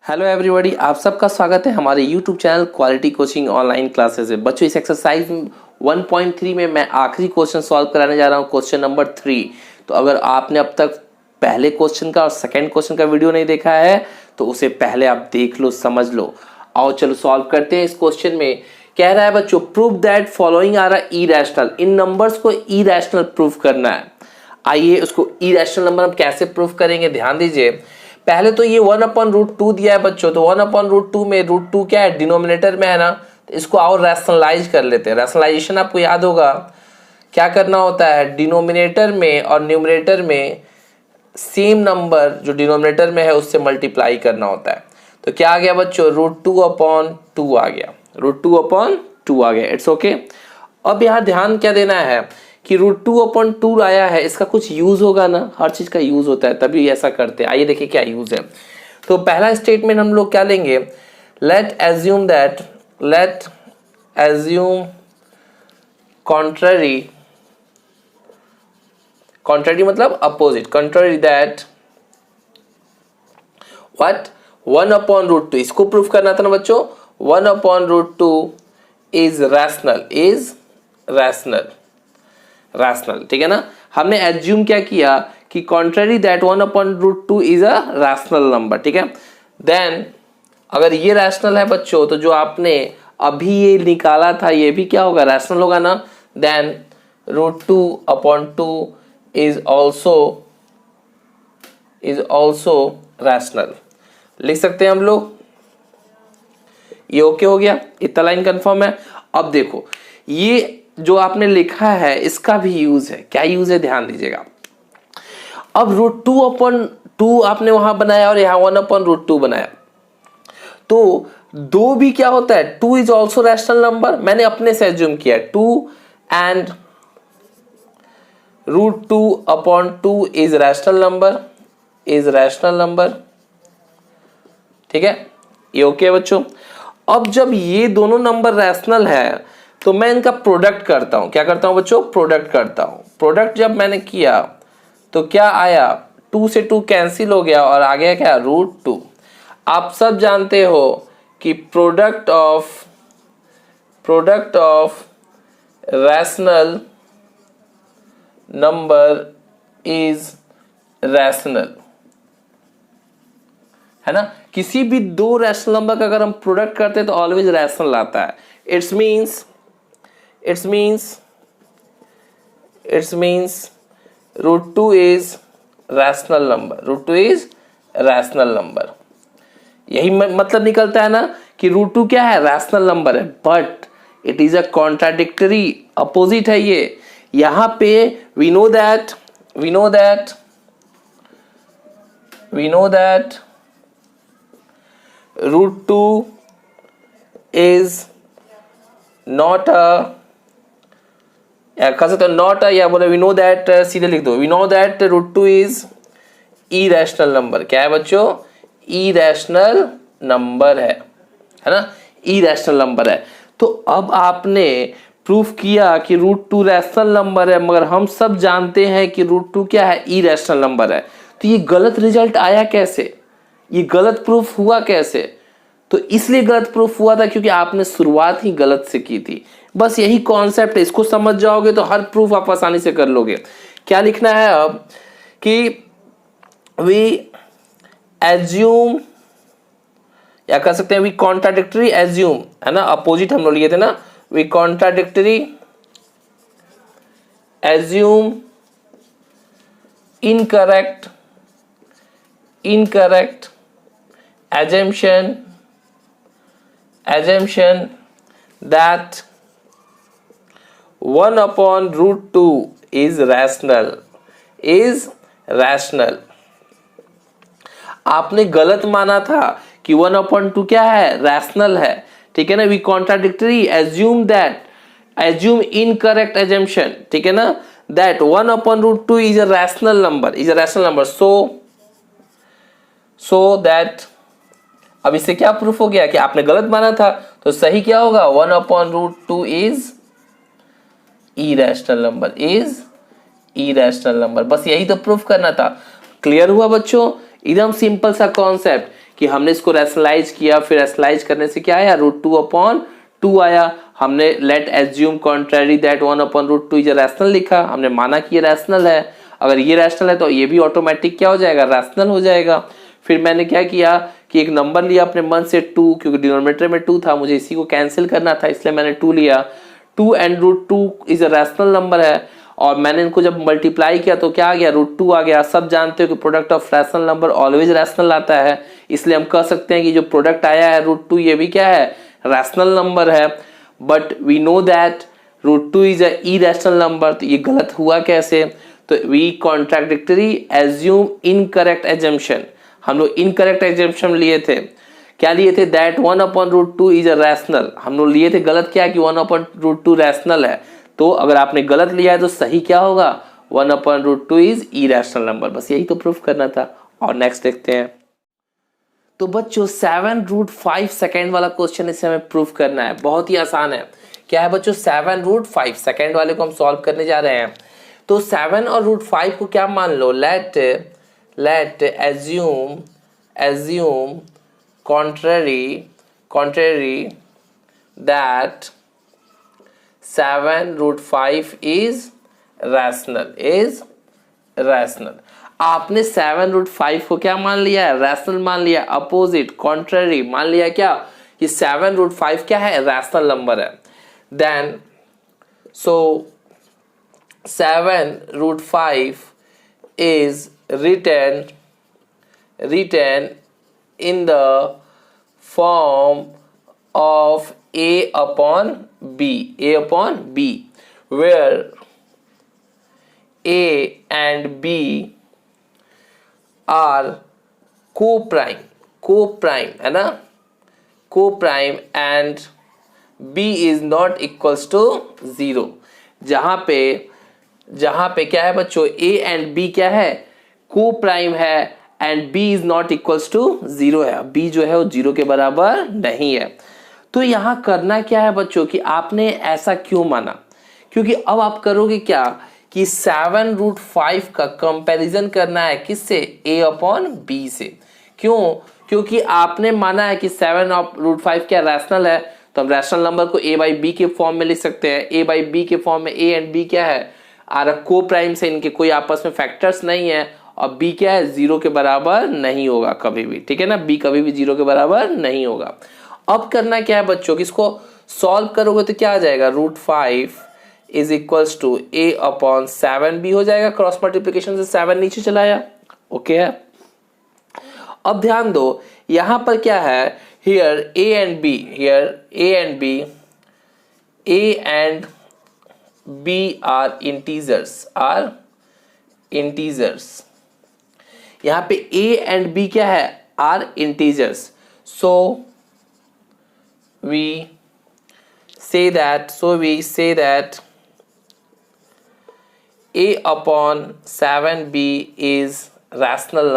Hello everybody, आप सबका स्वागत है हमारे YouTube channel quality coaching online classes में। बच्चों, इस एक्सरसाइज 1.3 में मैं आखिरी क्वेश्चन सॉल्व कराने जा रहा हूँ, क्वेश्चन नंबर 3। तो अगर आपने अब तक पहले क्वेश्चन का और सेकंड क्वेश्चन का वीडियो नहीं देखा है तो उसे पहले आप देख लो, समझ लो। आओ चलो सॉल्व करते हैं। इस क्वेश्चन में कह रहा है बच्चों, prove that following are irrational. इन नंबर्स को इरेशनल प्रूव करना है। आइए उसको इरेशनल नंबर हम कैसे प्रूव करेंगे, ध्यान दीजिए। पहले तो ये 1/√2 दिया है बच्चों, तो 1/√2 में √2 क्या है, डिनोमिनेटर में है ना, तो इसको और रैशनलाइज कर लेते हैं। रैशनलाइजेशन आपको याद होगा क्या करना होता है, डिनोमिनेटर में और न्यूमरेटर में सेम नंबर जो डिनोमिनेटर में है उससे मल्टीप्लाई करना होता है। तो क्या आ गया बच्चों, √2/2 आ गया, √2/2 आ गया। It's okay. अब यहाँ ध्यान क्या देना है कि √2/2 आया है, इसका कुछ यूज होगा ना, हर चीज का यूज होता है तभी ऐसा करते हैं। आइए देखिए क्या यूज है। तो पहला स्टेटमेंट हम लोग क्या लेंगे, लेट एज्यूम कॉन्ट्ररी मतलब अपोजिट, कॉन्ट्ररी दैट व्हाट 1/√2, इसको प्रूफ करना था ना बच्चों। 1/√2 इज रैशनल, ठीक है ना। हमने एज्यूम क्या किया कि contrary that 1/√2 is a rational number, ठीक है। देन अगर ये रैशनल है बच्चों तो जो आपने अभी ये निकाला था ये भी क्या होगा, रैशनल होगा ना। देन √2/2 इज ऑल्सो रैशनल, लिख सकते हैं हम लोग। ये ओके हो गया, इतना लाइन कंफर्म है। अब देखो ये जो आपने लिखा है इसका भी यूज है। क्या यूज है, ध्यान दीजिएगा। अब √2/2 आपने वहां बनाया और यहां 1/√2 बनाया, तो दो भी क्या होता है, 2 इज ऑल्सो रैशनल नंबर। मैंने अपने से एज्यूम किया 2 एंड √2/2 इज रैशनल नंबर, ठीक है। ये ओके है बच्चों। अब जब ये दोनों नंबर रैशनल है तो मैं इनका प्रोडक्ट करता हूं। क्या करता हूं बच्चों, प्रोडक्ट करता हूं। प्रोडक्ट जब मैंने किया तो क्या आया, 2 से 2 कैंसिल हो गया और आ गया क्या, √2। आप सब जानते हो कि product of rational number is rational, है ना। किसी भी दो रैशनल नंबर का अगर हम प्रोडक्ट करते हैं तो ऑलवेज रैशनल आता है। It's means √2 is rational number. यही मतलब निकलता है ना कि √2 क्या है, रैशनल नंबर है, but it is a contradictory, opposite है ये। यहां पे we know that √2 is not a, या कह सकते हो नॉट अ, या बोले वी नो दैट, सीधे लिख दो, we know that √2 is irrational number. क्या है बच्चों, इरेशनल नंबर है ना, इरेशनल नंबर है। तो अब आपने प्रूफ किया कि √2 रैशनल नंबर है, मगर हम सब जानते हैं कि √2 क्या है, इरेशनल नंबर है। तो ये गलत रिजल्ट आया कैसे, ये गलत प्रूफ हुआ कैसे, तो इसलिए गलत प्रूफ हुआ था क्योंकि आपने शुरुआत ही गलत से की थी। बस यही कॉन्सेप्ट है, इसको समझ जाओगे तो हर प्रूफ आप आसानी से कर लोगे। क्या लिखना है अब कि वी एज्यूम, या कह सकते हैं वी कॉन्ट्राडिक्टरी एज्यूम, है ना, अपोजिट हम लोग लिए थे ना, we contradictory assume incorrect assumption that 1/√2 is rational। आपने गलत माना था कि 1/2 क्या है, रैशनल है, ठीक है ना। We contradictory assume incorrect assumption, ठीक है ना, that 1/√2 is a rational number, so that, अब इससे क्या प्रूफ हो गया कि आपने गलत माना था, तो सही क्या होगा, 1/√2 इज इरेशनल नंबर। बस यही तो प्रूफ करना था। क्लियर हुआ बच्चों, एकदम सिंपल सा कॉन्सेप्ट कि हमने इसको रैशनलाइज किया, फिर रैशनलाइज करने से क्या आया, √2/2 आया। हमने late assume contrary that 1/√2 is a rational लिखा, हमने माना कि ये रैशनल है। अगर ये रैशनल है तो ये भी ऑटोमेटिक क्या हो जाएगा, रैशनल हो जाएगा। फिर मैंने क्या किया कि एक नंबर लिया अपने मन से 2, क्योंकि डिनोमिनेटर में 2 था, मुझे इसी को कैंसिल करना था, इसलिए मैंने 2 लिया। 2 and √2 is a rational number है, और मैंने इनको जब मल्टीप्लाई किया तो क्या आ गया, √2 आ गया। सब जानते हो कि product of rational number always rational आता है, इसलिए हम कह सकते हैं कि जो प्रोडक्ट आया है √2 ये भी क्या है, रैशनल नंबर है। But we know that √2 is a irrational number, तो ये गलत हुआ कैसे, तो we contradictory assume incorrect assumption, हम लोग इनकरेक्ट एजम्पशन लिए थे। क्या लिए थे, दैट 1/√2 इज अ रैशनल, हम लोग लिए थे गलत क्या कि 1/√2 रैशनल है। तो अगर आपने गलत लिया है तो सही क्या होगा, 1/√2 इज इरेशनल नंबर। बस यही तो प्रूफ करना था। और नेक्स्ट देखते हैं। तो बच्चों 7√5 सेकेंड वाला क्वेश्चन इसे हमें प्रूफ करना है, बहुत ही आसान है। क्या है बच्चों, 7√5 सेकेंड वाले को हम सॉल्व करने जा रहे हैं। तो 7 और √5 को क्या मान लो, late assume contrary that 7√5 is rational। आपने 7√5 को क्या मान लिया है, रैशनल मान लिया, अपोजिट कॉन्ट्ररी मान लिया क्या कि 7√5 क्या है, रैशनल नंबर है। Then so 7√5 is written in the form of a upon b, where a and b are co-prime है ना, co-prime and b is not equals to 0। जहां पे क्या है बच्चों, a एंड b क्या है, को प्राइम है, and b is not equals to 0 है, b जो है वो 0 के बराबर नहीं है। तो यहां करना क्या है बच्चों कि आपने ऐसा क्यों माना, क्योंकि अब आप करोगे क्या कि 7√5 का कंपैरिजन करना है किससे, a/b से। क्यों, क्योंकि आपने माना है कि 7√5 क्या रैशनल है, तो हम रैशनल नंबर को a/b के फॉर्म में लिख सकते हैं। a/b के फॉर्म में a एंड b क्या है, आर को प्राइम से, इनके कोई आपस में फैक्टर्स नहीं है, और b क्या है, 0 के बराबर नहीं होगा कभी भी, ठीक है ना, b कभी भी 0 के बराबर नहीं होगा। अब करना क्या है बच्चों कि इसको सॉल्व करोगे तो क्या आ जाएगा, √5 इज इक्वल्स टू a/7b हो जाएगा, क्रॉस मल्टीप्लीकेशन से 7 नीचे चलाया, ओके है। अब ध्यान दो यहां पर क्या है, here a and b are integers, यहाँ पे a and b क्या है, are integers। so we say that a/7b is rational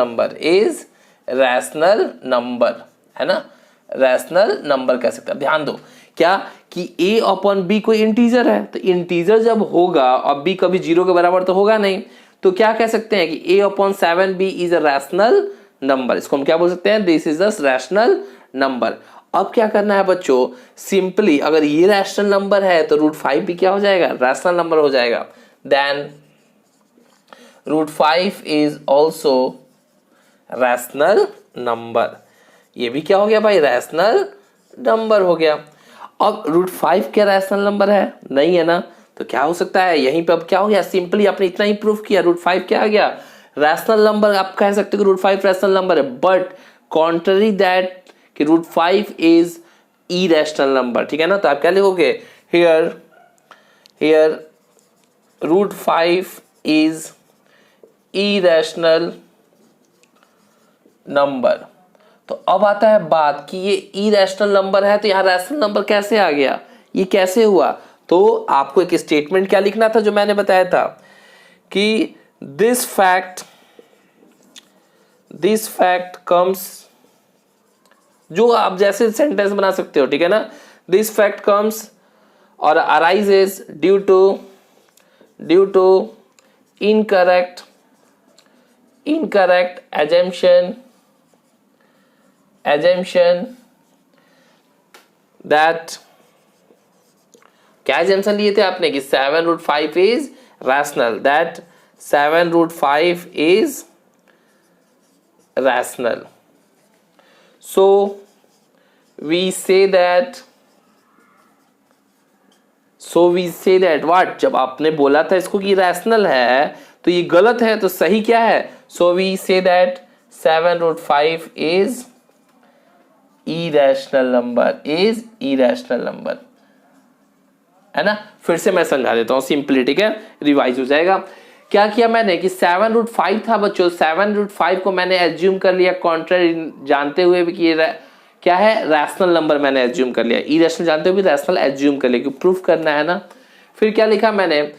number, है ना, रैशनल नंबर कह सकते हैं। ध्यान दो क्या कि a/b कोई इंटीजर है, तो इंटीजर जब होगा और b कभी 0 के बराबर तो होगा नहीं, तो क्या कह सकते हैं कि a/7b is a rational number. इसको हम क्या बोल सकते हैं, this is a rational number. अब क्या करना है बच्चों, सिंपली अगर ये रैशनल नंबर है तो √5 भी क्या हो जाएगा, रैशनल नंबर हो जाएगा। Then √5 is also rational number, ये भी क्या हो गया भाई, रैशनल नंबर हो गया। अब √5 क्या रैशनल नंबर है, नहीं है ना, तो क्या हो सकता है, यहीं पे अब क्या हो गया, सिंपली आपने इतना ही प्रूफ किया, √5 क्या आ गया, रैशनल नंबर। आप कह सकते हो कि √5 रैशनल नंबर है, बट कॉन्ट्ररी दैट कि √5 इज इरेशनल नंबर, ठीक है ना। तो आप क्या लिखोगे, हियर √5 इज इरेशनल नंबर। तो अब आता है बात कि ये इरेशनल नंबर है, तो यहां रैशनल नंबर कैसे आ गया, ये कैसे हुआ। तो आपको एक स्टेटमेंट क्या लिखना था जो मैंने बताया था कि दिस फैक्ट कम्स, जो आप जैसे सेंटेंस बना सकते हो, ठीक है ना, दिस फैक्ट कम्स और arises due to incorrect assumption assumption that, क्या assumption लिए थे आपने कि 7√5 is rational, that 7√5 is rational. So we say that what, जब आपने बोला था इसको कि रैशनल है तो ये गलत है, तो सही क्या है? So we say that 7√5 is irrational number, है ना। फिर से मैं समझा देता हूँ सिंपली, ठीक है, रिवाइज हो जाएगा। क्या किया मैंने कि 7√5 था बच्चों, 7√5 को मैंने एज्यूम कर लिया कॉन्ट्ररी जानते हुए भी कि ये क्या है, रैशनल नंबर मैंने एज्यूम कर लिया, इरेशनल जानते हुए भी रैशनल एज्यूम कर लिया क्योंकि प्रूफ करना है ना। फिर क्या लिखा मैंने,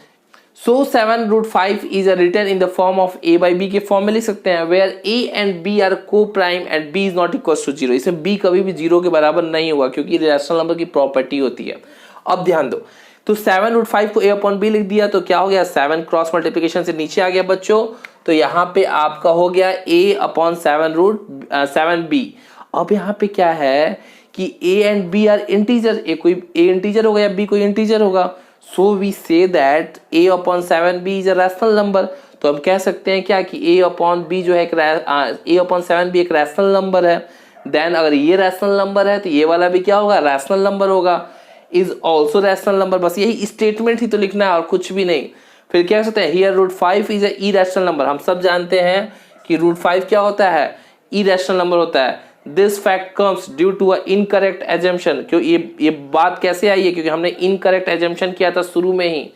so 7√5 is written in the form of a by b के फॉर्म में लिख सकते हैं, where a and b are coprime and b is not equal to 0। इसमें b कभी भी 0 के बराबर नहीं होगा क्योंकि रैशनल नंबर की प्रॉपर्टी होती है। अब ध्यान दो, तो 7√5 को a/b लिख दिया तो क्या हो गया, 7 क्रॉस मल्टीप्लिकेशन से नीचे आ गया बच्चों, तो यहाँ पे आपका हो गया a/7b। अब यहाँ पे क्या है कि a and b are integer, कोई a इंटीजर होगा या b कोई इंटीजर होगा, so we say that a/7b is a rational number. तो हम कह सकते हैं क्या कि a/b जो है a/7b एक रैशनल नंबर है। देन अगर ये रैशनल नंबर है तो ये वाला भी क्या होगा, रैशनल नंबर होगा, इज ऑल्सो रैशनल नंबर। बस यही स्टेटमेंट ही तो लिखना है और कुछ भी नहीं। फिर क्या कर सकते हैं, here √5 is a irrational number. हम सब जानते हैं कि √5 क्या होता है, इरेशनल नंबर होता है। This fact comes due to a incorrect assumption. क्यों ये बात कैसे आई है, क्योंकि हमने इनकरेक्ट एजम्पशन किया था शुरू में ही।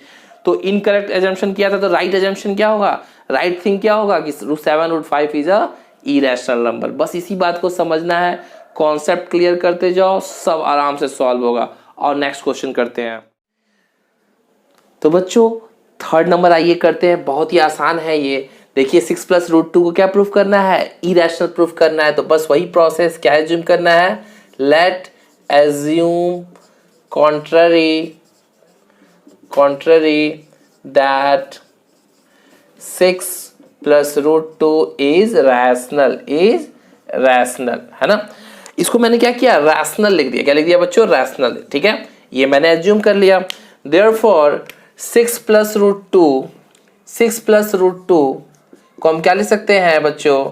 तो इनकरेक्ट एजम्पशन किया था तो राइट एजम्पशन क्या होगा, राइट थिंग क्या होगा कि 7√5 इज अ इरेशनल नंबर। बस इसी बात को समझना है, कॉन्सेप्ट क्लियर करते जाओ, सब आराम से सॉल्व होगा। और नेक्स्ट क्वेश्चन करते हैं। तो बच्चों थर्ड नंबर आइए करते हैं, बहुत ही आसान है ये। देखिए 6 + √2 को क्या प्रूफ करना है, इरेशनल प्रूफ करना है। तो बस वही प्रोसेस, क्या एज्यूम करना है, late assume contrary that 6 + √2 is rational, है ना। इसको मैंने क्या किया, रैशनल लिख दिया। क्या लिख दिया बच्चों, रैशनल, ठीक है, ये मैंने एज्यूम कर लिया। देयरफॉर 6 + √2 को हम क्या लिख सकते हैं बच्चों,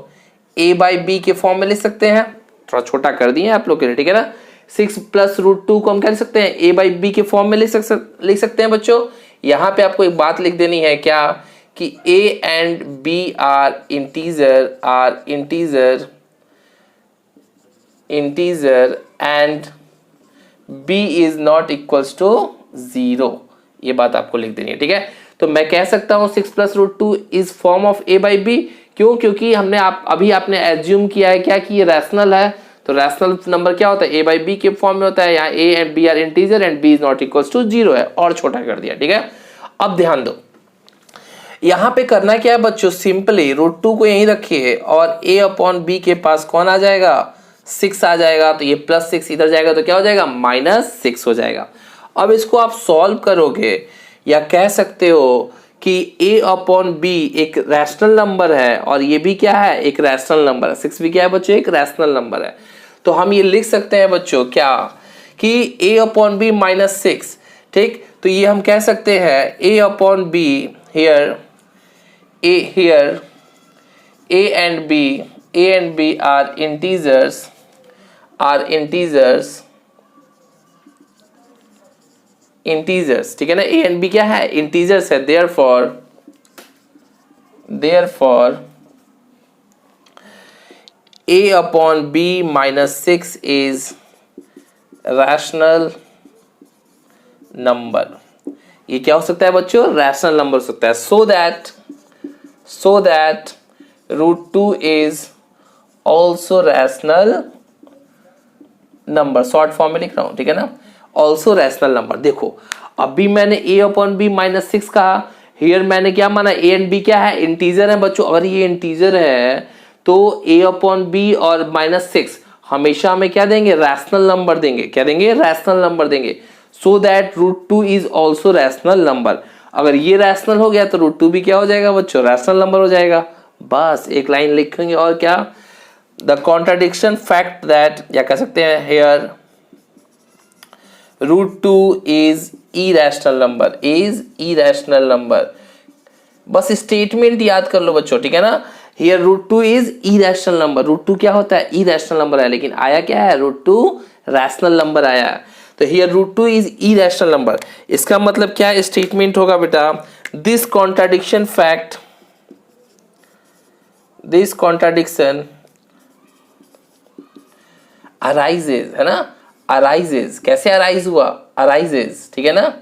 a by b के फॉर्म में लिख सकते हैं। थोड़ा छोटा कर दिए आप लोग के लिए, ठीक है ना। 6 + √2 को हम क्या लिख सकते हैं, a by b के फॉर्म में लिख सकते हैं बच्चों। यहाँ पे आपको एक बात लिख देनी है, क्या कि a and b are integer and b is not equals to 0। ये बात आपको लिख देनी है, ठीक है। तो मैं कह सकता हूं 6 + √2 is form of a by b। क्यों, क्योंकि हमने अभी आपने एज्यूम किया है क्या कि ये रैशनल है। तो रैशनल नंबर क्या होता है, a by b के फॉर्म में होता है। यहाँ a and b are integer and b is not equals to 0 है, और छोटा कर दिया, ठीक है। अब ध्यान दो, यहाँ पे करना क्या है बच्चों, सिंपली √2 को यहीं रखिए और a/b के पास कौन आ जाएगा, 6 आ जाएगा। तो ये +6 इधर जाएगा तो क्या हो जाएगा, -6 हो जाएगा। अब इसको आप सॉल्व करोगे या कह सकते हो कि a/b एक रैशनल नंबर है और ये भी क्या है, एक रैशनल नंबर है। 6 भी क्या है बच्चों, एक रैशनल नंबर है। तो हम ये लिख सकते हैं बच्चों क्या कि a/b -6, ठीक। तो ये हम कह सकते हैं a/b here a and b are integers, ठीक है ना। a and b क्या है, इंटीजर्स है। therefore a/b -6 is rational number। ये क्या हो सकता है बच्चों, रैशनल नंबर हो सकता है। so that √2 is also rational number, short form में लिख रहा हूं, ठीक है ना, also rational number। देखो अभी मैंने a/b -6 कहा, हियर मैंने क्या माना, a एंड b क्या है, इंटीजर है बच्चों। अगर ये इंटीजर है तो a/b और -6 हमेशा हमें क्या देंगे, रैशनल नंबर देंगे। क्या देंगे, रैशनल नंबर देंगे। So that √2 is also rational number. अगर ये रैशनल हो गया तो √2 भी क्या हो जाएगा बच्चों, रैशनल नंबर हो जाएगा। बस एक लाइन लिखेंगे और क्या, द कॉन्ट्राडिक्शन फैक्ट दैट, या कह सकते हैं here √2 is irrational number, is irrational number. बस स्टेटमेंट याद कर लो बच्चों, ठीक है ना। हियर √2 इज इरेशनल नंबर, √2 क्या होता है, इरेशनल नंबर है, लेकिन आया क्या है, √2 रैशनल नंबर आया। तो हियर √2 इज इरेशनल नंबर, इसका मतलब क्या स्टेटमेंट होगा बेटा, this contradiction fact, this contradiction arises, है ना, अराइजेज, कैसे अराइज हुआ, अराइजेज, ठीक है ना,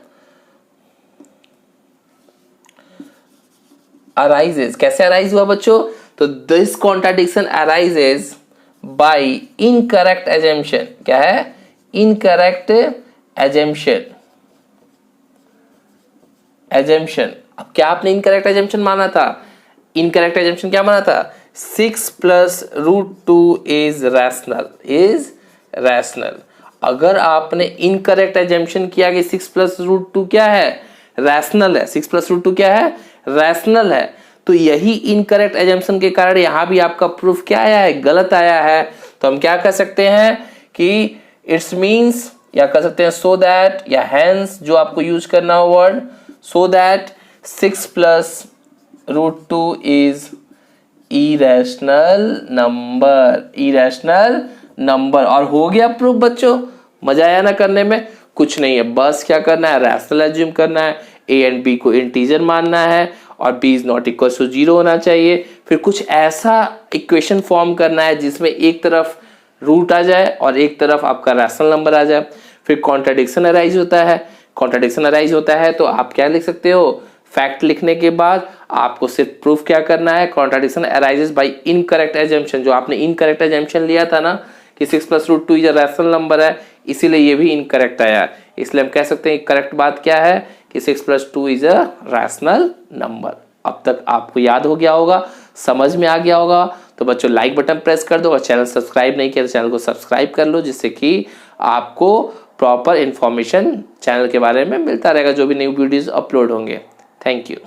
अराइजेज, कैसे अराइज हुआ बच्चों, तो this contradiction arises by incorrect assumption, क्या है, इनकरेक्ट एजम्पशन, एजम्पशन। अब क्या आपने इनकरेक्ट एजम्पशन माना था, इनकरेक्ट एजम्पशन क्या माना था, 6 + √2 इज रैशनल, इज रैशनल। अगर आपने इनकरेक्ट एजम्पशन किया कि 6 + √2 क्या है, रैशनल है, 6 + √2 क्या है, रैशनल है, तो यही इनकरेक्ट एजम्पशन के कारण यहां भी आपका प्रूफ क्या आया है, गलत आया है। तो हम क्या कह सकते हैं कि इट्स मीन्स, या कह सकते हैं सो दैट, या हैंस, जो आपको यूज करना हो word, so that 6 + √2 is irrational number, irrational number. और हो गया प्रूफ बच्चों, मजा आया ना करने में, कुछ नहीं है, बस क्या करना है, रैशनल एज्यूम करना है, a एंड b को इंटीजर मानना है और b is not equal to 0 होना चाहिए। फिर कुछ ऐसा इक्वेशन फॉर्म करना है जिसमें एक तरफ रूट आ जाए और एक तरफ आपका रैशनल नंबर आ जाए। फिर कॉन्ट्राडिक्शन अराइज होता है, कॉन्ट्राडिक्शन अराइज होता है तो आप क्या लिख सकते हो, फैक्ट लिखने के बाद आपको सिर्फ प्रूफ क्या करना है, contradiction arises by incorrect assumption. जो आपने इनकरेक्ट एजम्पशन लिया था ना कि 6 + √2 इज अ रैशनल नंबर है, इसीलिए ये भी इनकरेक्ट आया। इसलिए हम कह सकते हैं करेक्ट बात क्या है कि 6 + 2 इज अ रैशनल नंबर। अब तक आपको याद हो गया होगा, समझ में आ गया होगा। तो बच्चों लाइक बटन प्रेस कर दो और चैनल सब्सक्राइब नहीं किया तो चैनल को सब्सक्राइब कर लो, जिससे कि आपको प्रॉपर इंफॉर्मेशन चैनल के बारे में मिलता रहेगा जो भी न्यू वीडियोस अपलोड होंगे। Thank you.